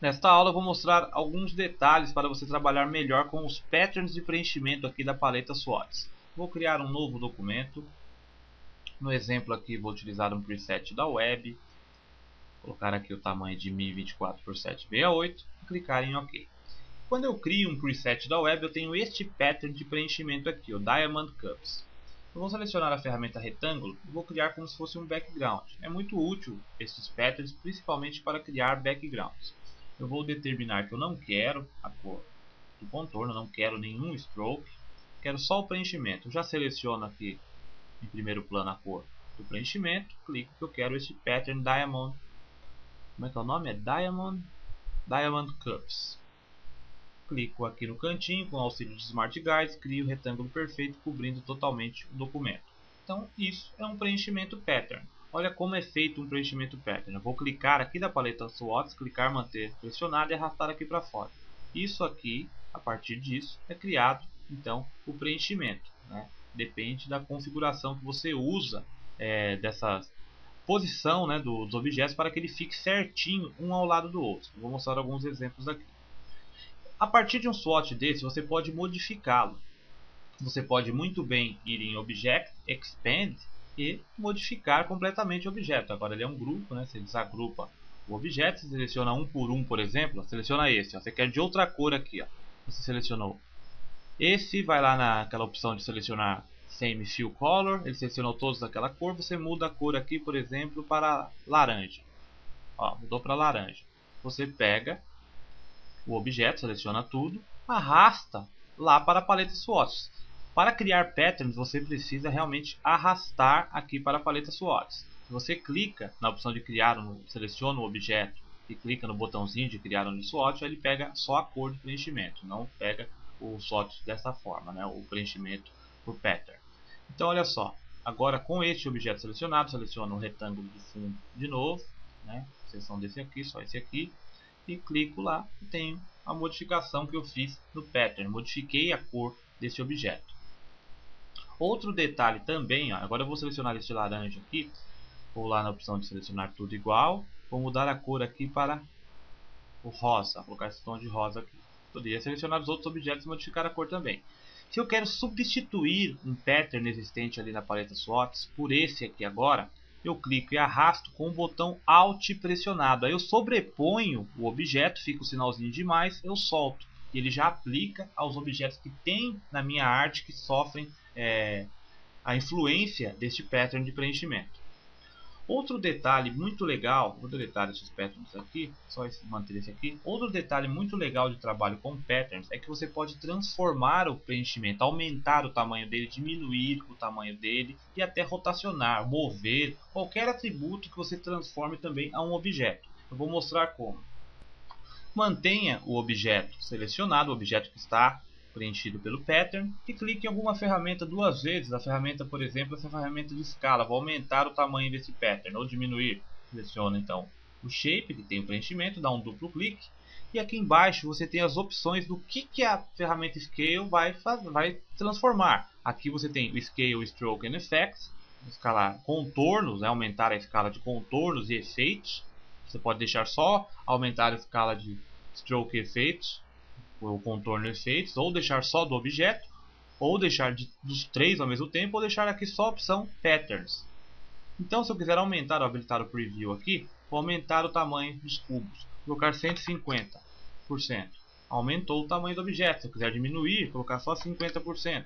Nesta aula eu vou mostrar alguns detalhes para você trabalhar melhor com os patterns de preenchimento aqui da paleta SWOTS. Vou criar um novo documento. No exemplo aqui vou utilizar um preset da web. Colocar aqui o tamanho de 1024 por 768 e clicar em OK. Quando eu crio um preset da web, eu tenho este pattern de preenchimento aqui, o Diamond Cups. Eu vou selecionar a ferramenta retângulo e vou criar como se fosse um background. É muito útil esses patterns, principalmente para criar backgrounds. Eu vou determinar que eu não quero a cor do contorno, não quero nenhum stroke, quero só o preenchimento. Eu já seleciono aqui em primeiro plano a cor do preenchimento, clico que eu quero esse pattern Diamond. Como é que é o nome? É Diamond Cups. Clico aqui no cantinho com o auxílio de Smart Guides, crio o retângulo perfeito cobrindo totalmente o documento. Então isso é um preenchimento pattern. Olha como é feito um preenchimento pattern. Eu vou clicar aqui da paleta SWOTS, clicar, manter pressionado e arrastar aqui para fora. Isso aqui, a partir disso, é criado então o preenchimento, né? Depende da configuração que você usa dessa posição, né, dos objetos para que ele fique certinho um ao lado do outro. Eu vou mostrar alguns exemplos aqui. A partir de um SWOT desse, você pode modificá-lo. Você pode muito bem ir em Object, Expand e modificar completamente o objeto. Agora ele é um grupo, né? Você desagrupa o objeto, você seleciona um por um, por exemplo. Seleciona esse, ó. Você quer de outra cor aqui, ó. Você selecionou esse, vai lá naquela opção de selecionar Same Fill Color. Ele selecionou todos daquela cor. Você muda a cor aqui, por exemplo, para laranja. Ó, mudou para laranja. Você pega o objeto, seleciona tudo, arrasta lá para a paleta SWOTS. Para criar patterns, você precisa realmente arrastar aqui para a paleta SWOTS. Se você clica na opção de criar, seleciona o objeto e clica no botãozinho de criar um SWOT, ele pega só a cor de preenchimento, não pega o SWOT dessa forma, né? O preenchimento por pattern. Então olha só, agora com este objeto selecionado, seleciono o retângulo de fundo de novo, né? Seção desse aqui, só esse aqui, e clico lá e tenho a modificação que eu fiz no pattern. Modifiquei a cor desse objeto. Outro detalhe também, ó, agora eu vou selecionar este laranja aqui, vou lá na opção de selecionar tudo igual, vou mudar a cor aqui para o rosa, vou colocar esse tom de rosa aqui. Poderia selecionar os outros objetos e modificar a cor também. Se eu quero substituir um pattern existente ali na paleta SWOTS por esse aqui agora, eu clico e arrasto com o botão Alt pressionado. Aí eu sobreponho o objeto, fica o sinalzinho de mais, eu solto. E ele já aplica aos objetos que tem na minha arte que sofrem a influência deste pattern de preenchimento. Outro detalhe muito legal, vou deletar esses patterns aqui, só manter esse aqui. Outro detalhe muito legal de trabalho com patterns é que você pode transformar o preenchimento, aumentar o tamanho dele, diminuir o tamanho dele e até rotacionar, mover, qualquer atributo que você transforme também a um objeto. Eu vou mostrar como. Mantenha o objeto selecionado, o objeto que está preenchido pelo pattern, e clique em alguma ferramenta duas vezes. A ferramenta, por exemplo, essa ferramenta de escala. Vou aumentar o tamanho desse pattern ou diminuir. Seleciona então o shape, que tem o preenchimento, dá um duplo clique. E aqui embaixo você tem as opções do que a ferramenta Scale vai transformar. Aqui você tem o Scale, Stroke and Effects, escalar contornos, né, aumentar a escala de contornos e efeitos. Você pode deixar só aumentar a escala de Stroke e efeitos, o contorno e efeitos, ou deixar só do objeto, ou deixar dos três ao mesmo tempo, ou deixar aqui só a opção Patterns. Então, se eu quiser aumentar ou habilitar o Preview aqui, vou aumentar o tamanho dos cubos, colocar 150%. Aumentou o tamanho do objeto. Se eu quiser diminuir, colocar só 50%.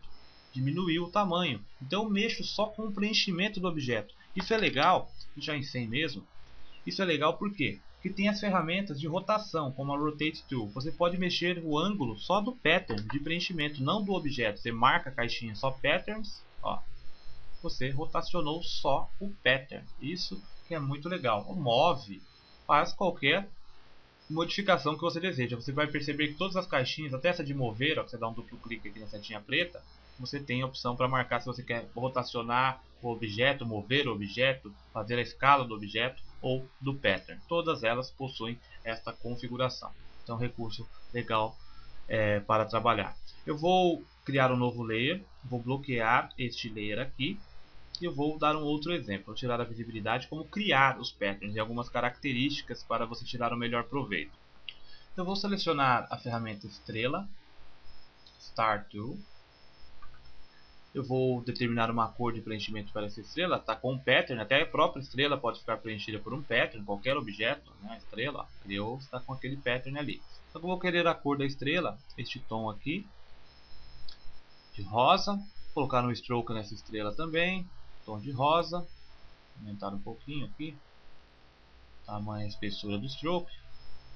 Diminuiu o tamanho. Então, eu mexo só com o preenchimento do objeto. Isso é legal, já em 100 mesmo. Isso é legal por quê? Porque tem as ferramentas de rotação, como a Rotate Tool. Você pode mexer o ângulo só do pattern de preenchimento, não do objeto. Você marca a caixinha só Patterns, ó, você rotacionou só o pattern. Isso que é muito legal. O Move faz qualquer modificação que você deseja. Você vai perceber que todas as caixinhas, até essa de mover, ó, você dá um duplo clique aqui na setinha preta, você tem a opção para marcar se você quer rotacionar o objeto, mover o objeto, fazer a escala do objeto ou do pattern. Todas elas possuem esta configuração. Então, recurso legal para trabalhar. Eu vou criar um novo layer, vou bloquear este layer aqui e eu vou dar um outro exemplo. Vou tirar a visibilidade, como criar os patterns e algumas características para você tirar o melhor proveito. Eu vou selecionar a ferramenta estrela, Star Tool. Eu vou determinar uma cor de preenchimento para essa estrela, está com um pattern, até a própria estrela pode ficar preenchida por um pattern, qualquer objeto, né? A estrela, ó, criou, está com aquele pattern ali. Então eu vou querer a cor da estrela, este tom aqui, de rosa, vou colocar um stroke nessa estrela também, tom de rosa, aumentar um pouquinho aqui, tamanho e espessura do stroke,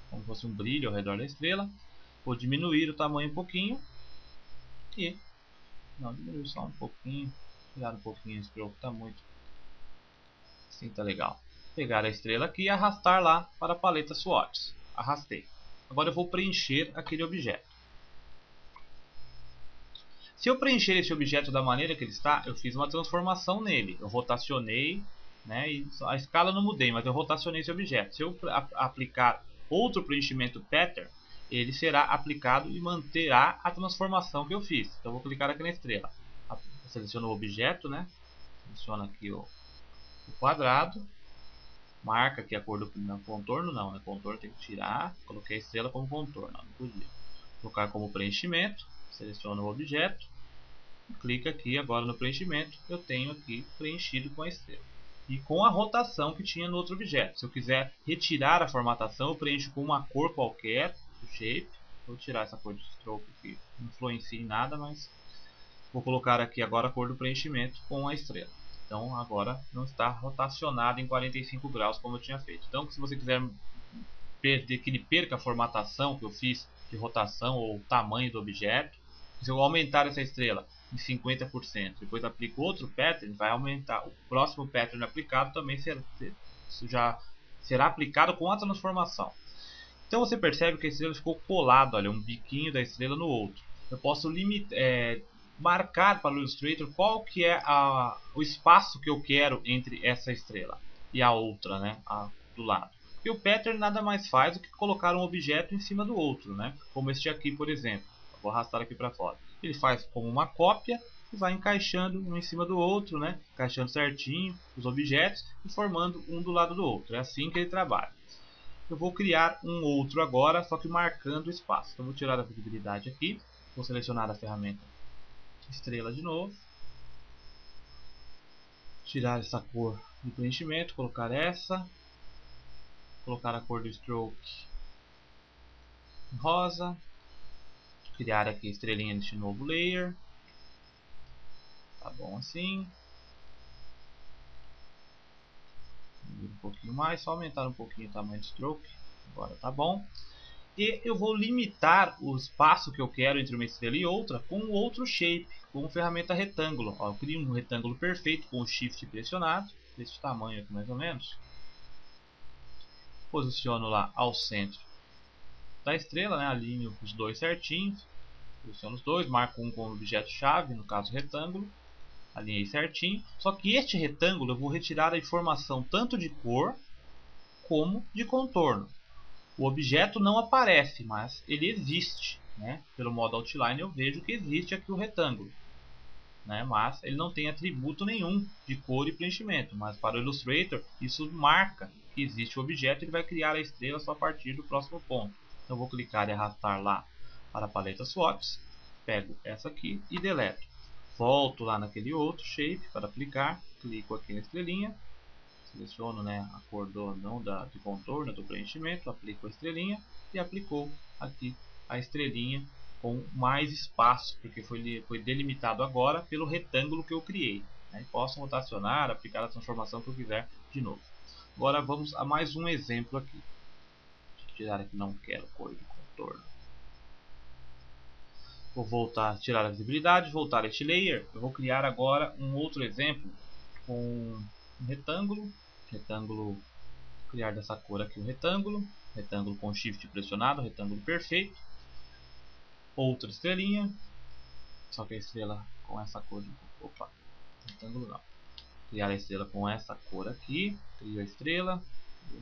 como se fosse um brilho ao redor da estrela. Vou diminuir o tamanho um pouquinho e não, diminuir só um pouquinho, tirar um pouquinho o stroke, está muito, assim está legal. Pegar a estrela aqui e arrastar lá para a paleta Swatches. Arrastei. Agora eu vou preencher aquele objeto. Se eu preencher esse objeto da maneira que ele está, eu fiz uma transformação nele. Eu rotacionei, né, e a escala não mudei, mas eu rotacionei esse objeto. Se eu aplicar outro preenchimento pattern, ele será aplicado e manterá a transformação que eu fiz. Então eu vou clicar aqui na estrela. Seleciono o objeto, né? Seleciono aqui o quadrado. Marca aqui a cor do contorno, não, né? Contorno tem que tirar. Coloquei a estrela como contorno, não podia. Colocar como preenchimento. Seleciono o objeto. Clica aqui agora no preenchimento. Eu tenho aqui preenchido com a estrela. E com a rotação que tinha no outro objeto. Se eu quiser retirar a formatação, eu preencho com uma cor qualquer. O shape. Vou tirar essa cor de stroke que não influencia em nada, mas vou colocar aqui agora a cor do preenchimento com a estrela. Então agora não está rotacionado em 45 graus como eu tinha feito. Então se você quiser perder, que ele perca a formatação que eu fiz de rotação ou o tamanho do objeto, se eu aumentar essa estrela em 50%, depois aplico outro pattern, vai aumentar. O próximo pattern aplicado também já será aplicado com a transformação. Então você percebe que a estrela ficou colada, olha, um biquinho da estrela no outro. Eu posso marcar para o Illustrator qual que é o espaço que eu quero entre essa estrela e a outra, né, do lado. E o pattern nada mais faz do que colocar um objeto em cima do outro, né, como este aqui, por exemplo. Eu vou arrastar aqui para fora. Ele faz como uma cópia e vai encaixando um em cima do outro, né, encaixando certinho os objetos e formando um do lado do outro. É assim que ele trabalha. Eu vou criar um outro agora, só que marcando o espaço. Então vou tirar a visibilidade aqui, vou selecionar a ferramenta estrela de novo, tirar essa cor de preenchimento, colocar essa, colocar a cor do stroke em rosa, criar aqui a estrelinha neste novo layer, tá bom assim, um pouquinho mais, só aumentar um pouquinho o tamanho do stroke, agora tá bom. E eu vou limitar o espaço que eu quero entre uma estrela e outra com outro shape, com a ferramenta retângulo. Ó, eu crio um retângulo perfeito com o Shift pressionado, desse tamanho aqui mais ou menos. Posiciono lá ao centro da estrela, né? Alinho os dois certinhos, posiciono os dois, marco um como objeto-chave, no caso retângulo, alinhei certinho. Só que este retângulo eu vou retirar a informação tanto de cor como de contorno. O objeto não aparece, mas ele existe, né? Pelo modo outline eu vejo que existe aqui o retângulo, né? Mas ele não tem atributo nenhum de cor e preenchimento. Mas para o Illustrator isso marca que existe o objeto e ele vai criar a estrela só a partir do próximo ponto. Então eu vou clicar e arrastar lá para a paleta Swatches, pego essa aqui e deleto. Volto lá naquele outro shape para aplicar, clico aqui na estrelinha. Seleciono, né, a cor de contorno do preenchimento, aplico a estrelinha e aplicou aqui a estrelinha com mais espaço, porque foi delimitado agora pelo retângulo que eu criei, né? Posso rotacionar, aplicar a transformação que eu quiser de novo. Agora vamos a mais um exemplo aqui. Deixa eu tirar aqui, não quero cor de contorno. Vou voltar, tirar a visibilidade, voltar a este layer. Eu vou criar agora um outro exemplo com um retângulo, criar dessa cor aqui o retângulo com Shift pressionado, retângulo perfeito, outra estrelinha, só que a estrela com essa cor, retângulo não, criar a estrela com essa cor aqui, crio a estrela,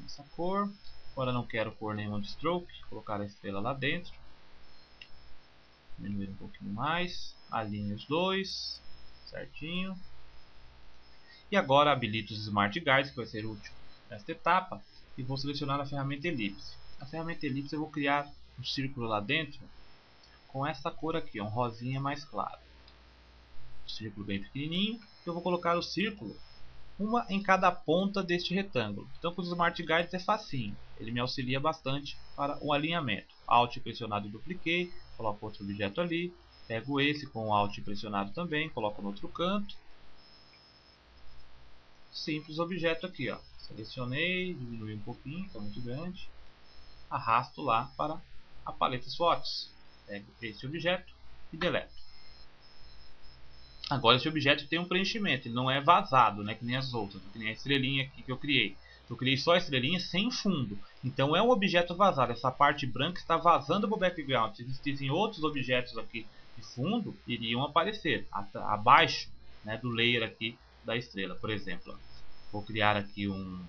essa cor, agora não quero cor nenhuma de stroke, colocar a estrela lá dentro, diminuir um pouquinho mais, alinho os dois, certinho. E agora habilito os Smart Guides, que vai ser útil nesta etapa, e vou selecionar a ferramenta Elipse. A ferramenta Elipse eu vou criar um círculo lá dentro com essa cor aqui, um rosinha mais claro. Um círculo bem pequenininho. Eu vou colocar o círculo uma em cada ponta deste retângulo. Então com os Smart Guides é facinho. Ele me auxilia bastante para o alinhamento. Alt pressionado, dupliquei, coloco outro objeto ali. Pego esse com Alt pressionado também, coloco no outro canto. Simples objeto aqui, ó. Selecionei, diminui um pouquinho, está muito grande. Arrasto lá para a paleta SWOTs. Pego esse objeto e deleto. Agora esse objeto tem um preenchimento, ele não é vazado, né, que nem as outras, que nem a estrelinha aqui que eu criei. Eu criei só a estrelinha sem fundo, então é um objeto vazado. Essa parte branca está vazando para o background. Se existissem outros objetos aqui de fundo, iriam aparecer abaixo, né, do layer aqui da estrela, por exemplo. Vou criar aqui um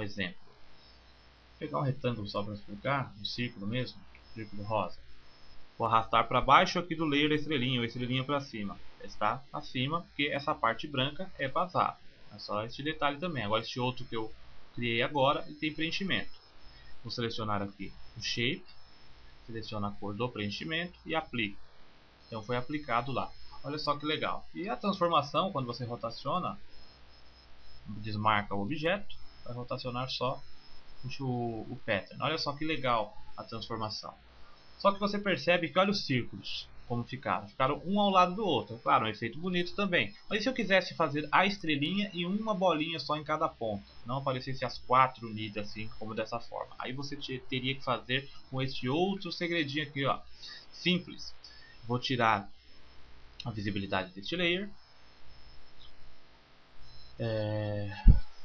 exemplo. Vou pegar um retângulo só para explicar, um círculo mesmo, um círculo rosa. Vou arrastar para baixo aqui do layer da estrelinha, ou estrelinha para cima. Está acima, porque essa parte branca é vazada. É só este detalhe também. Agora este outro que eu criei agora, ele tem preenchimento. Vou selecionar aqui o Shape, seleciono a cor do preenchimento e aplico. Então foi aplicado lá. Olha só que legal. E a transformação, quando você rotaciona, desmarca o objeto, vai rotacionar só o pattern. Olha só que legal a transformação. Só que você percebe que olha os círculos como ficaram. Ficaram um ao lado do outro. Claro, um efeito bonito também. Mas e se eu quisesse fazer a estrelinha e uma bolinha só em cada ponta? Não aparecesse as 4 unidas assim, como dessa forma. Aí você teria que fazer com este outro segredinho aqui, ó. Simples. Vou tirar a visibilidade deste layer.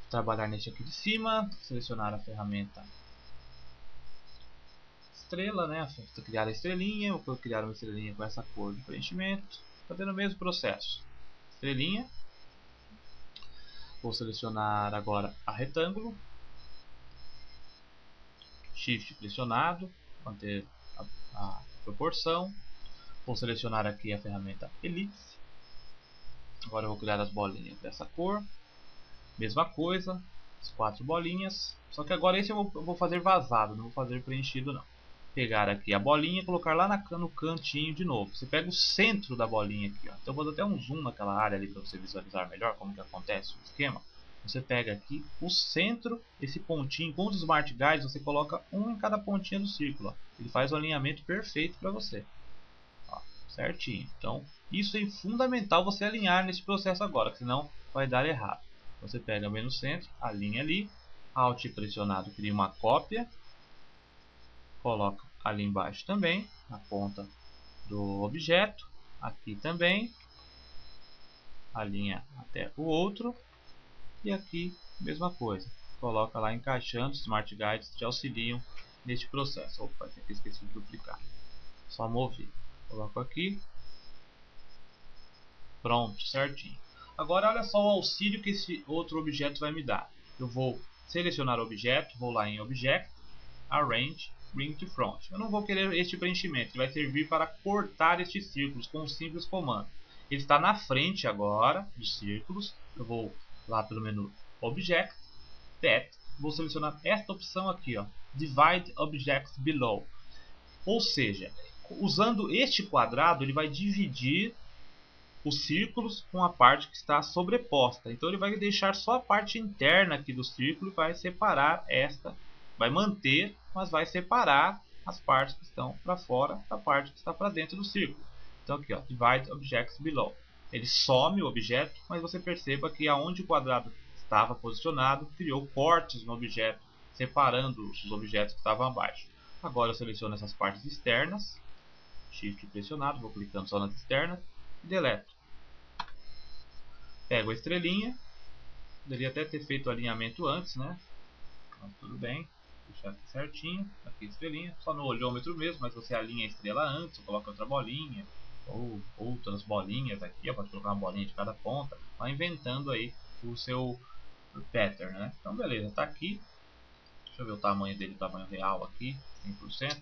Trabalhar neste aqui de cima. Selecionar a ferramenta estrela, né? Criar a estrelinha, vou criar uma estrelinha com essa cor de preenchimento, fazendo o mesmo processo. Estrelinha, vou selecionar agora a retângulo, Shift pressionado, manter a proporção, vou selecionar aqui a ferramenta elipse, agora eu vou criar as bolinhas dessa cor, mesma coisa, as 4 bolinhas, só que agora esse eu vou fazer vazado, não vou fazer preenchido não. Pegar aqui a bolinha e colocar lá no cantinho de novo. Você pega o centro da bolinha aqui, ó. Então eu vou dar até um zoom naquela área ali para você visualizar melhor como que acontece o esquema. Você pega aqui o centro, esse pontinho, com os Smart Guides você coloca um em cada pontinha do círculo, ó. Ele faz o alinhamento perfeito para você, ó, certinho. Então isso é fundamental você alinhar nesse processo agora, senão vai dar errado. Você pega bem no centro, alinha ali, Alt pressionado cria uma cópia, coloca ali embaixo também, na ponta do objeto, aqui também, alinha até o outro, e aqui mesma coisa, coloca lá encaixando. Os Smart Guides te auxiliam neste processo. Opa, aqui esqueci de duplicar, só mover, coloco aqui, pronto, certinho. Agora olha só o auxílio que esse outro objeto vai me dar. Eu vou selecionar o objeto, vou lá em Object, Arrange, Bring to Front. Eu não vou querer este preenchimento, ele vai servir para cortar estes círculos com um simples comando. Ele está na frente agora dos círculos. Eu vou lá pelo menu Object, Path, vou selecionar esta opção aqui, ó, Divide Objects Below. Ou seja, usando este quadrado, ele vai dividir os círculos com a parte que está sobreposta. Então ele vai deixar só a parte interna aqui do círculo e vai separar esta, vai manter, mas vai separar as partes que estão para fora da parte que está para dentro do círculo. Então aqui, ó, Divide Objects Below. Ele some o objeto, mas você perceba que aonde o quadrado estava posicionado, criou cortes no objeto, separando os objetos que estavam abaixo. Agora eu seleciono essas partes externas, Shift pressionado, vou clicando só nas externas, e deleto. Pego a estrelinha, poderia até ter feito o alinhamento antes, né? Mas tudo bem, deixar aqui certinho, aqui a estrelinha, só no olhômetro mesmo, mas você alinha a estrela antes, coloca outra bolinha, ou outras bolinhas aqui, pode colocar uma bolinha de cada ponta, vai inventando aí o seu pattern, né? Então beleza, está aqui, deixa eu ver o tamanho dele, o tamanho real aqui, 100%.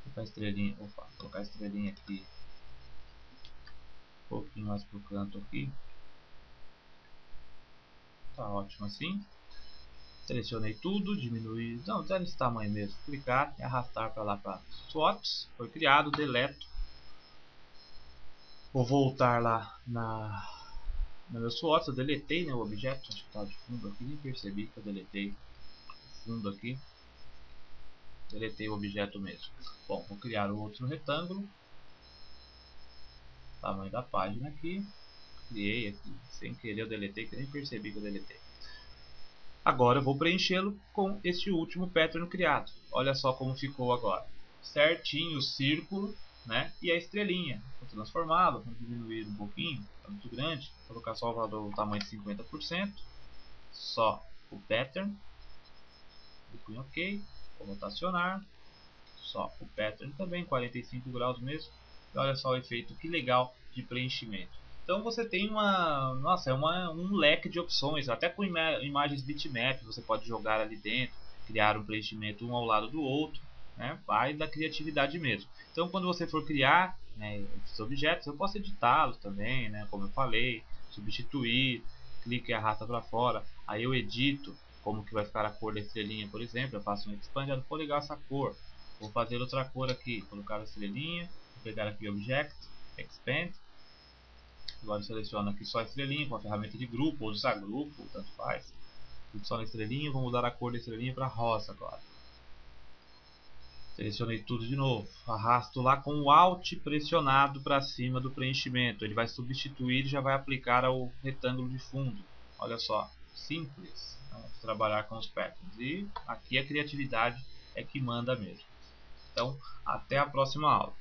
Colocar a estrelinha, colocar a estrelinha aqui um pouquinho mais pro canto aqui. Tá ótimo assim. Selecionei tudo, diminuir, não, até nesse tamanho mesmo, clicar e arrastar para lá para swaps, foi criado, deleto. Vou voltar lá no meu swaps, eu deletei, né, o objeto, acho que está de fundo aqui, nem percebi que eu deletei o fundo aqui, deletei o objeto mesmo. Bom, vou criar o outro retângulo, tamanho da página aqui, criei aqui, sem querer eu deletei, que nem percebi que eu deletei. Agora eu vou preenchê-lo com este último pattern criado. Olha só como ficou agora. Certinho o círculo, né? E a estrelinha. Vou transformá-lo, vou diminuir um pouquinho, está muito grande. Vou colocar só o valor, o tamanho de 50%. Só o pattern. Clico em OK. Vou rotacionar. Só o pattern também, 45 graus mesmo. E olha só o efeito, que legal de preenchimento. Então você tem um leque de opções, até com imagens bitmap você pode jogar ali dentro, criar um preenchimento um ao lado do outro, né? Vai da criatividade mesmo. Então quando você for criar, né, esses objetos, eu posso editá-los também, né, como eu falei, substituir, clique e arrasta para fora, aí eu edito como que vai ficar a cor da estrelinha, por exemplo, eu faço um expand, não ficou legal essa cor, vou fazer outra cor aqui, colocar a estrelinha, vou pegar aqui Object, Expand. Agora eu seleciono aqui só a estrelinha com a ferramenta de grupo, ou usar grupo, tanto faz. Clico só na estrelinha, vou mudar a cor da estrelinha para rosa agora. Selecionei tudo de novo, arrasto lá com o Alt pressionado para cima do preenchimento. Ele vai substituir e já vai aplicar ao retângulo de fundo. Olha só, simples. Vamos trabalhar com os patterns. E aqui a criatividade é que manda mesmo. Então, até a próxima aula.